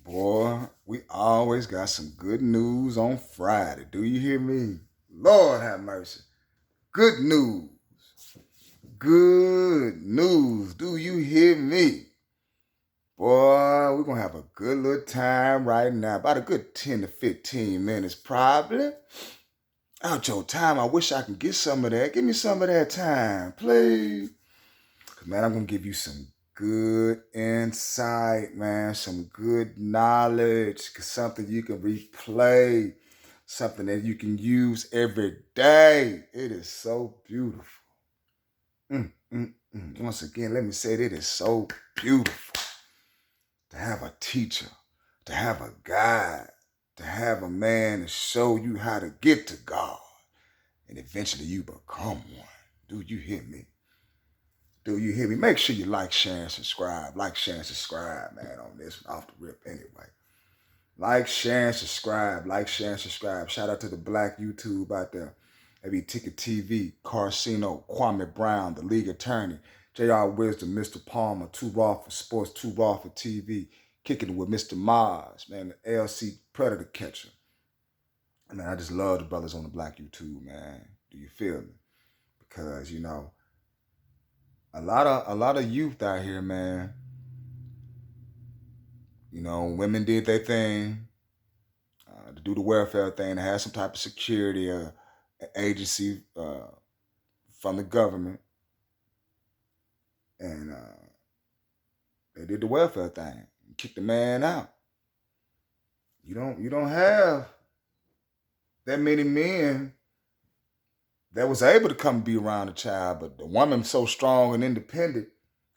Boy, we always got some good news on Friday. Do you hear me? Lord have mercy. Good news. Good news. Do you hear me? Boy, we're going to have a good little time right now. About a good 10 to 15 minutes probably. Out your time. I wish I could get some of that. Give me some of that time, please. Because, man, I'm going to give you some good insight, man. Some good knowledge. Something you can replay. Something that you can use every day. It is so beautiful. Once again, let me say it is so beautiful to have a teacher, to have a guide, to have a man to show you how to get to God. And eventually you become one. Do you hear me? Do you hear me? Make sure you like, share, and subscribe. Like, share, and subscribe, man, on this one, off the rip anyway. Like, share, and subscribe. Like, share, and subscribe. Shout out to the black YouTube out there. Maybe Ticket TV, Carcino, Kwame Brown, the league attorney, J.R. Wisdom, Mr. Palmer, Too Raw for Sports, Too Raw for TV, Kicking It with Mr. Mars, man, the LC Predator Catcher. Man, I just love the brothers on the black YouTube, man. Do you feel me? Because, you know, a lot of youth out here, man. You know, women did their thing to do the welfare thing, to have some type of security agency from the government, and they did the welfare thing, kicked the man out. You don't have that many men that was able to come be around the child, but the woman's so strong and independent.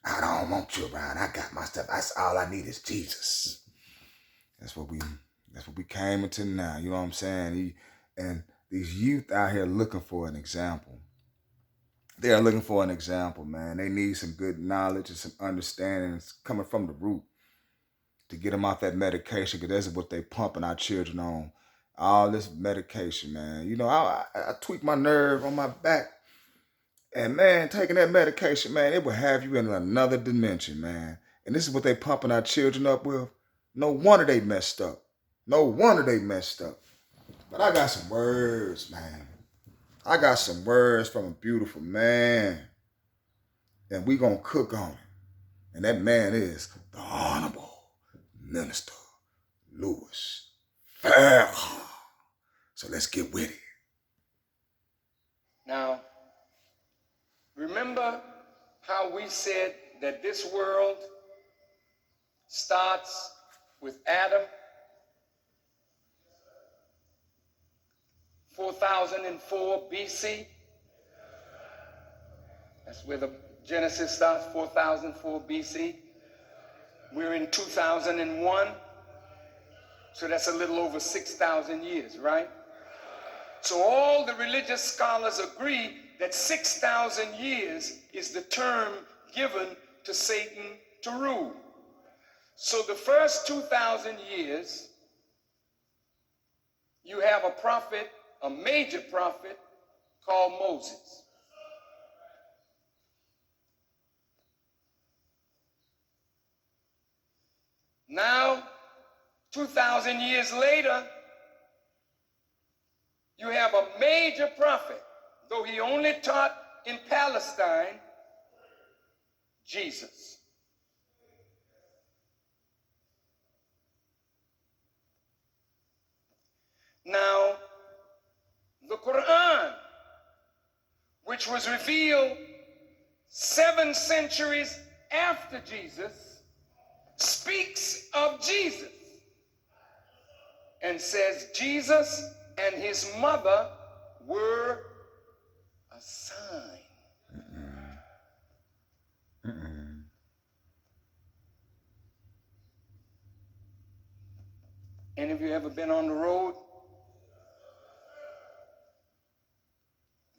I don't want you around. I got my stuff. That's all I need is Jesus. That's what we came into now. You know what I'm saying? And these youth out here looking for an example. They are looking for an example, man. They need some good knowledge and some understanding coming from the root to get them off that medication, because that's what they pumping our children on. All this medication, man. You know, I tweak my nerve on my back. And, man, taking that medication, man, it will have you in another dimension, man. And this is what they pumping our children up with. No wonder they messed up. No wonder they messed up. But I got some words, man. I got some words from a beautiful man. And we gonna cook on it. And that man is the Honorable Minister Louis Farrakhan. So let's get with it. Now, remember how we said that this world starts with Adam, 4004 BC. That's where the Genesis starts, 4004 BC. We're in 2001, so that's a little over 6,000 years, right? So all the religious scholars agree that 6,000 years is the term given to Satan to rule. So the first 2,000 years, you have a prophet, a major prophet called Moses. Now, 2,000 years later, you have a major prophet, though he only taught in Palestine, Jesus. Now, the Quran, which was revealed 7 centuries after Jesus, speaks of Jesus and says Jesus and his mother were a sign. Any of you ever been on the road?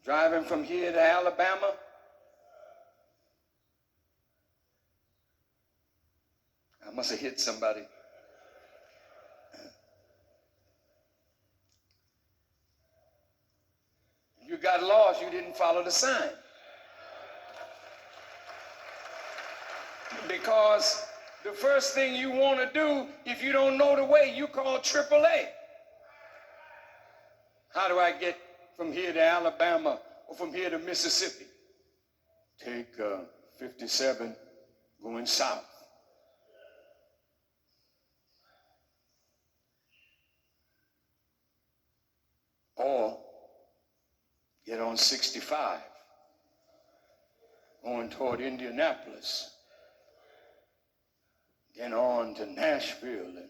Driving from here to Alabama? I must have hit somebody. You got lost, you didn't follow the sign. Because the first thing you want to do if you don't know the way, you call AAA. How do I get from here to Alabama or from here to Mississippi? Take 57 going south. Or get on 65 going toward Indianapolis, then on to Nashville and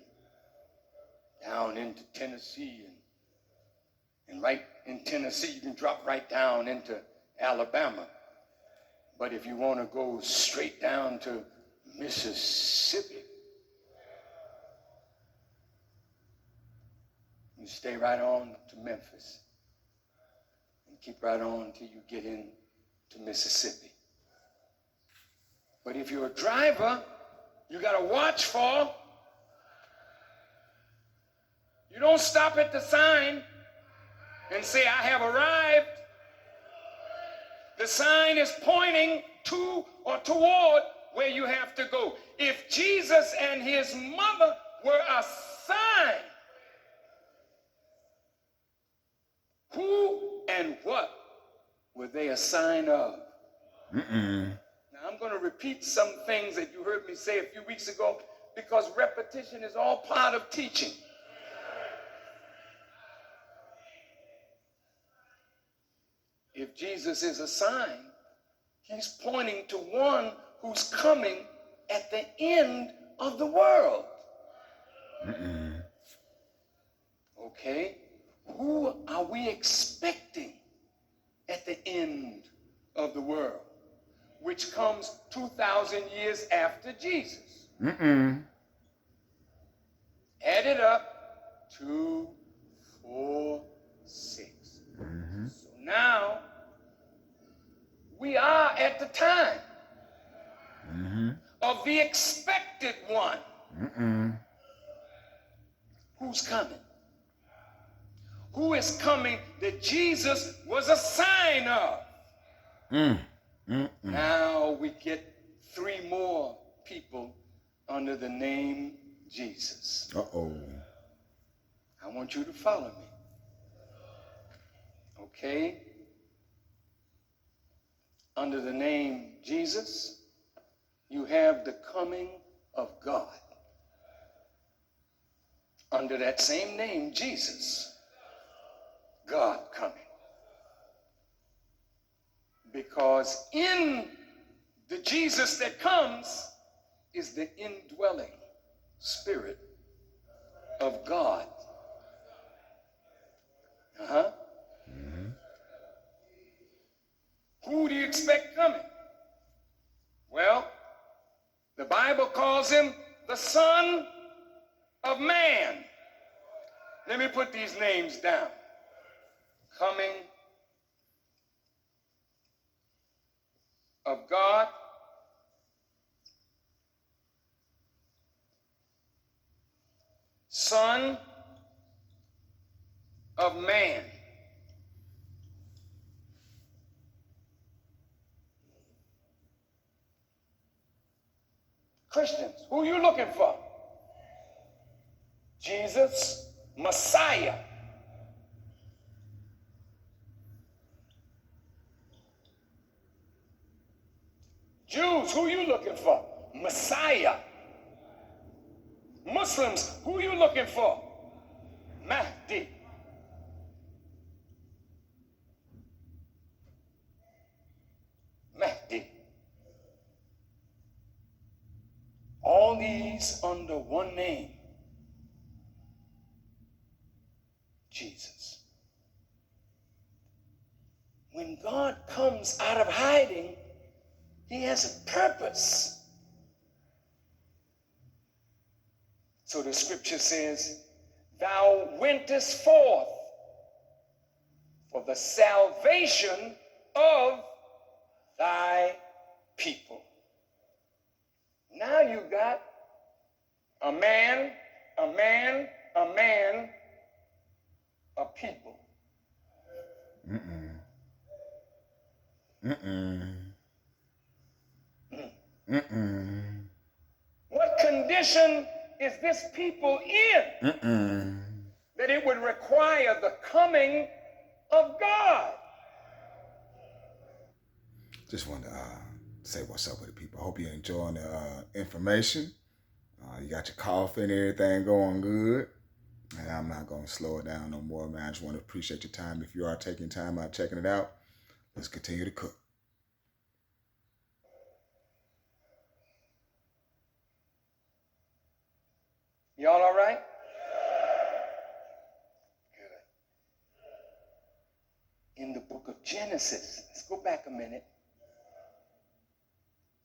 down into Tennessee, and right in Tennessee you can drop right down into Alabama. But if you want to go straight down to Mississippi, you stay right on to Memphis and keep right on until you get into Mississippi. But if you're a driver, you got to watch for. You don't stop at the sign and say, I have arrived. The sign is pointing to or toward where you have to go. If Jesus and his mother were a sign, who and what were they a sign of? Now, I'm going to repeat some things that you heard me say a few weeks ago because repetition is all part of teaching. If Jesus is a sign, he's pointing to one who's coming at the end of the world. Okay? Who are we expecting at the end of the world, which comes 2,000 years after Jesus? Add it up, 2, 4, 6. So now we are at the time of the expected one. Who's coming? Who is coming that Jesus was a sign of? Now we get 3 more people under the name Jesus. I want you to follow me. Okay? Under the name Jesus, you have the coming of God. Under that same name, Jesus, God coming. Because in the Jesus that comes is the indwelling Spirit of God. Who do you expect coming? Well, the Bible calls him the Son of Man. Let me put these names down. Coming of God, Son of Man. Christians, who are you looking for? Jesus, Messiah. Jews, who are you looking for? Messiah. Muslims, who are you looking for? Mahdi. Mahdi. All these under one name, Jesus. When God comes out of hiding, he has a purpose. So the scripture says, thou wentest forth for the salvation of thy people. Now you got a man, a man, a man, a people. What condition is this people in that it would require the coming of God? Just wanted to say what's up with the people. I hope you're enjoying the information. You got your coffee and everything going good. And I'm not going to slow it down no more, man. I just want to appreciate your time. If you are taking time out checking it out, let's continue to cook. Y'all all right? Good. In the book of Genesis, let's go back a minute.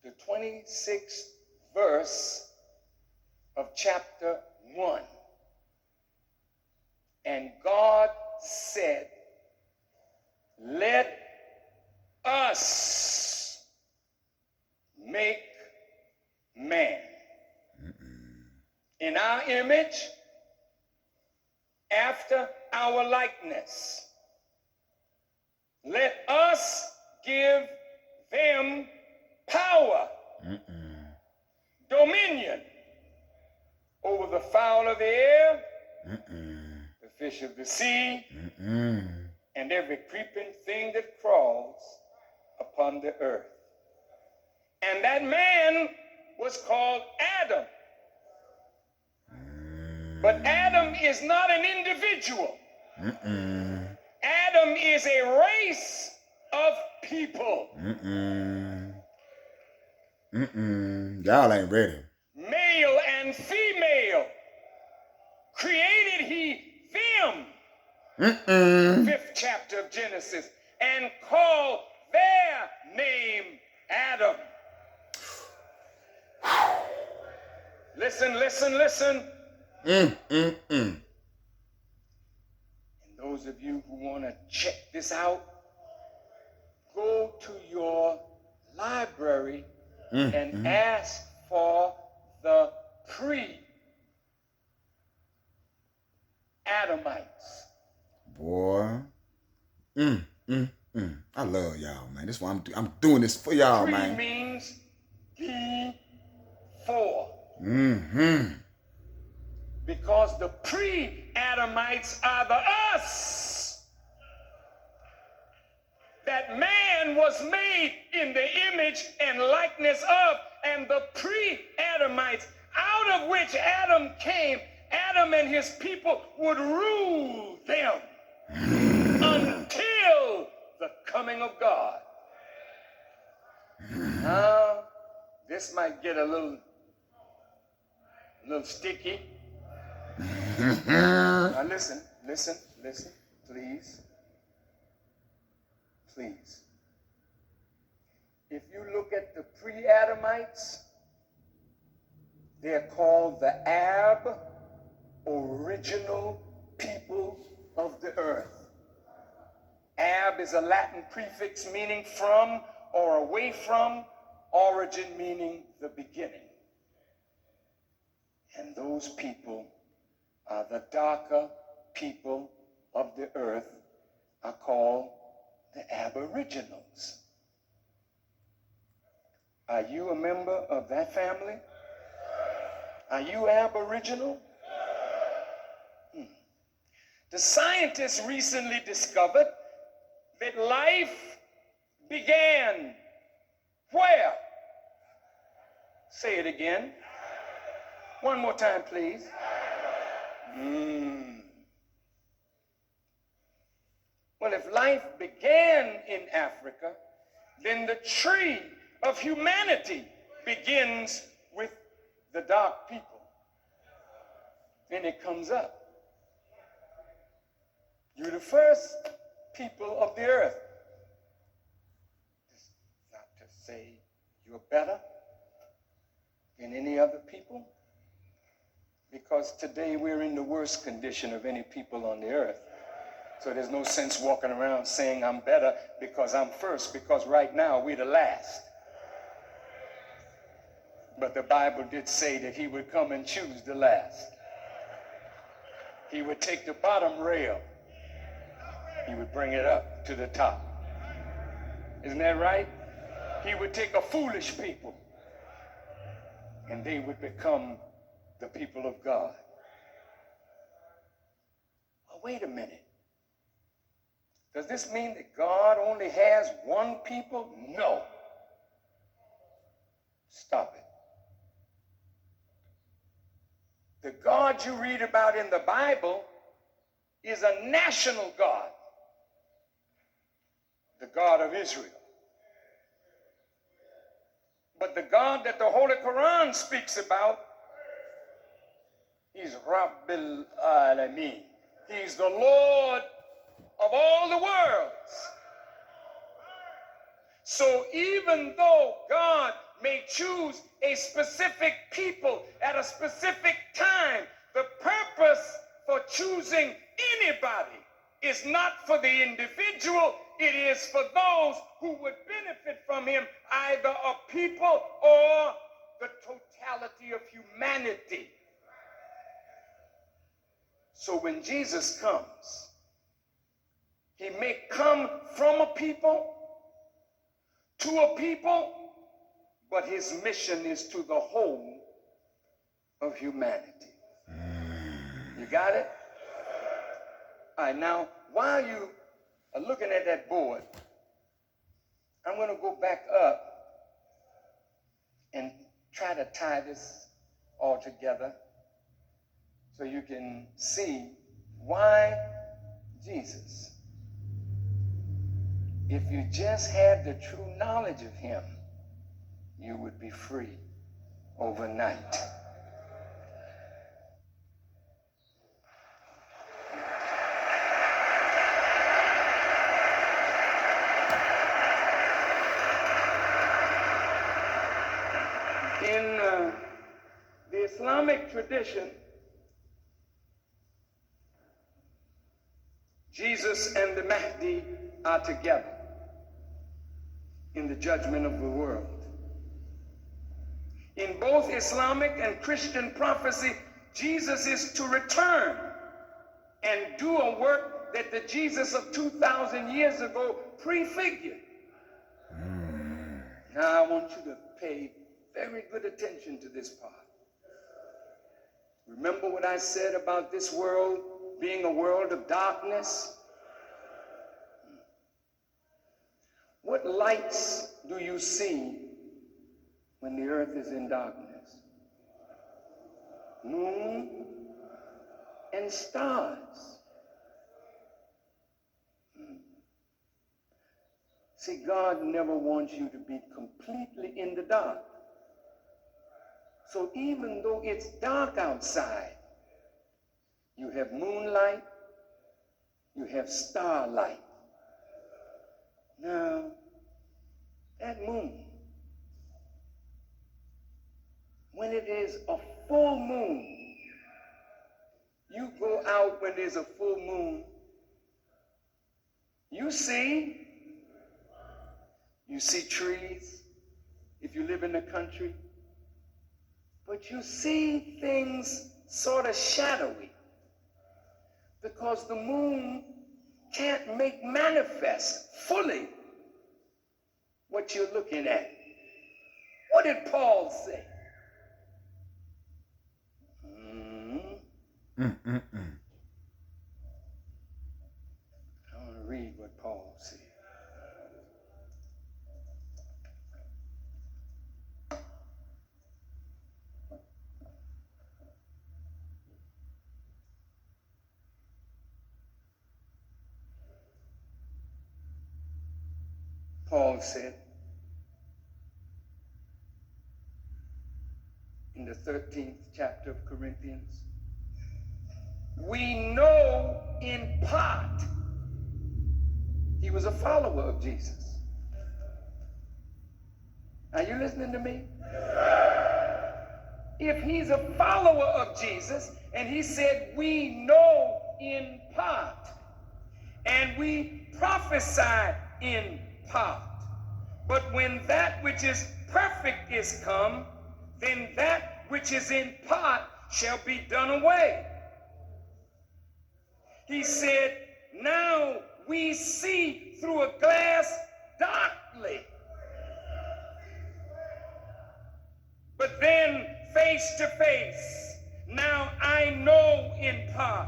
The 26th verse of chapter 1. And God said, let us make man in our image, after our likeness. Let us give them power, dominion over the fowl of the air, the fish of the sea, and every creeping thing that crawls upon the earth. And that man was called Adam. But Adam is not an individual. Adam is a race of people. Y'all ain't ready. Male and female. Created he them. 5th chapter of Genesis. And called their name Adam. Listen, listen, listen. And those of you who want to check this out, go to your library and ask for the pre-Adamites. Boy. I love y'all, man. This is why I'm doing this for y'all, man. Pre means before. Because the pre-Adamites are the us. That man was made in the image and likeness of, and the pre-Adamites, out of which Adam came, Adam and his people would rule them until the coming of God. Now, this might get a little sticky. Now listen, please. Please. If you look at the pre-Adamites, they're called the Aboriginal people of the earth. Ab is a Latin prefix meaning from or away from, origin meaning the beginning. And those people are the darker people of the earth, are called the Aboriginals. Are you a member of that family? Are you Aboriginal? The scientists recently discovered that life began where? Say it again. One more time, please. Well, if life began in Africa, then the tree of humanity begins with the dark people. And it comes up. You're the first people of the earth. It's not to say you're better than any other people, because today we're in the worst condition of any people on the earth. So there's no sense walking around saying I'm better because I'm first, because right now we're the last. But the Bible did say that he would come and choose the last. He would take the bottom rail. He would bring it up to the top. Isn't that right? He would take a foolish people and they would become the people of God. Oh, wait a minute. Does this mean that God only has one people? No. Stop it. The God you read about in the Bible is a national God, the God of Israel. But the God that the Holy Quran speaks about is Rabbil Alameen. He's the Lord of all the worlds. So even though God may choose a specific people at a specific time, the purpose for choosing anybody is not for the individual, it is for those who would benefit from him, either a people or the totality of humanity. So when Jesus comes, he may come from a people, to a people, but his mission is to the whole of humanity. You got it? All right, now, while you are looking at that board, I'm going to go back up and try to tie this all together so you can see why Jesus, if you just had the true knowledge of him, you would be free overnight. In the Islamic tradition, Jesus and the Mahdi are together in the judgment of the world. In both Islamic and Christian prophecy, Jesus is to return and do a work that the Jesus of 2,000 years ago prefigured. Now I want you to pay very good attention to this part. Remember what I said about this world being a world of darkness? What lights do you see when the earth is in darkness? Moon and stars. See, God never wants you to be completely in the dark. So even though it's dark outside, you have moonlight, you have starlight. Now, that moon, when it is a full moon, you go out when there's a full moon, you see trees if you live in the country, but you see things sort of shadowy because the moon can't make manifest fully what you're looking at. What did Paul say? I want to read what Paul said. Paul said in the 13th chapter of Corinthians, we know in part. He was a follower of Jesus. Are you listening to me? If he's a follower of Jesus and he said we know in part and we prophesy in part, but when that which is perfect is come, then that which is in part shall be done away. He said, now we see through a glass darkly, but then face to face. Now I know in part,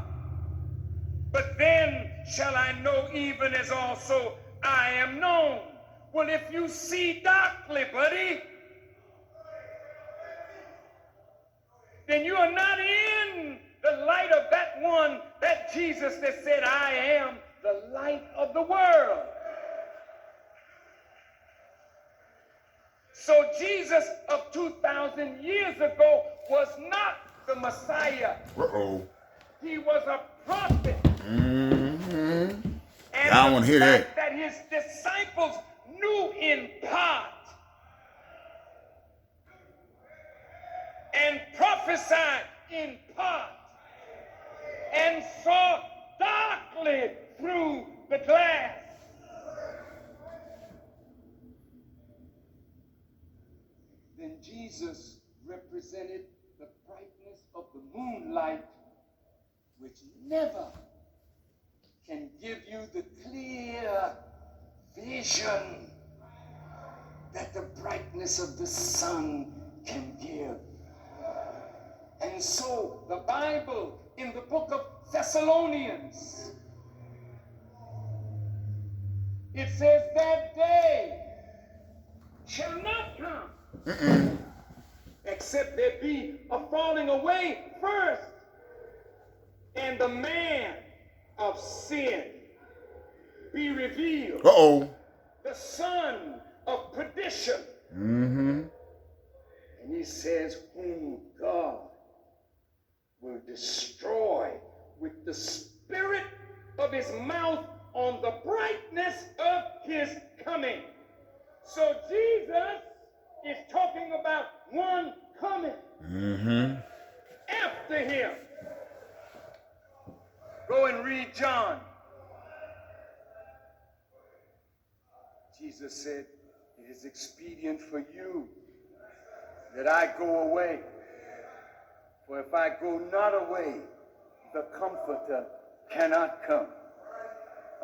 but then shall I know even as also I am known. Well, if you see darkly, buddy, then you are not in the light of that one, that Jesus that said, I am the light of the world. So Jesus of 2,000 years ago was not the Messiah. Uh-oh. He was a prophet. Mm-hmm. And Y'all want to hear that? that his disciples knew in part and prophesied in part and saw darkly through the glass. Then Jesus represented the brightness of the moonlight, which never can give you the clear vision that the brightness of the sun can give. And so the Bible in the book of Thessalonians, it says that day shall not come except there be a falling away first, and the man of sin be revealed. Uh-oh. The son of perdition. Mm-hmm. And he says, whom God will destroy with the spirit of his mouth on the brightness of his coming. So Jesus is talking about one coming after him. Go and read John. Jesus said, it is expedient for you that I go away. For if I go not away, the Comforter cannot come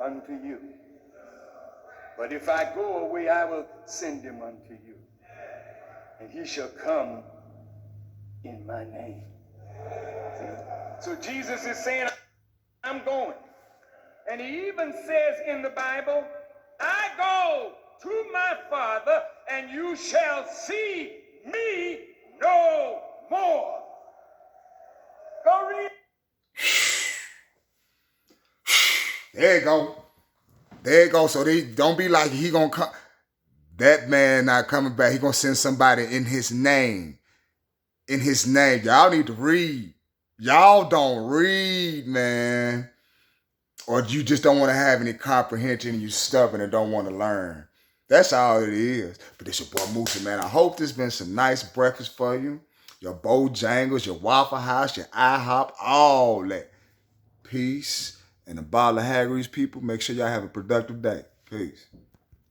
unto you. But if I go away, I will send him unto you. And he shall come in my name. See? So Jesus is saying, I'm going. And he even says in the Bible, I go to my Father, and you shall see me no more. Go read. There you go. There you go. So they don't be like he gonna come. That man not coming back. He gonna send somebody in his name. In his name. Y'all need to read. Y'all don't read, man. Or you just don't want to have any comprehension and you stubborn and don't want to learn. That's all it is. But this your boy Moosie, man. I hope this been some nice breakfast for you. Your Bojangles, your Waffle House, your IHOP, all that. Peace. And the Ball of Haggerty's people, make sure y'all have a productive day. Peace.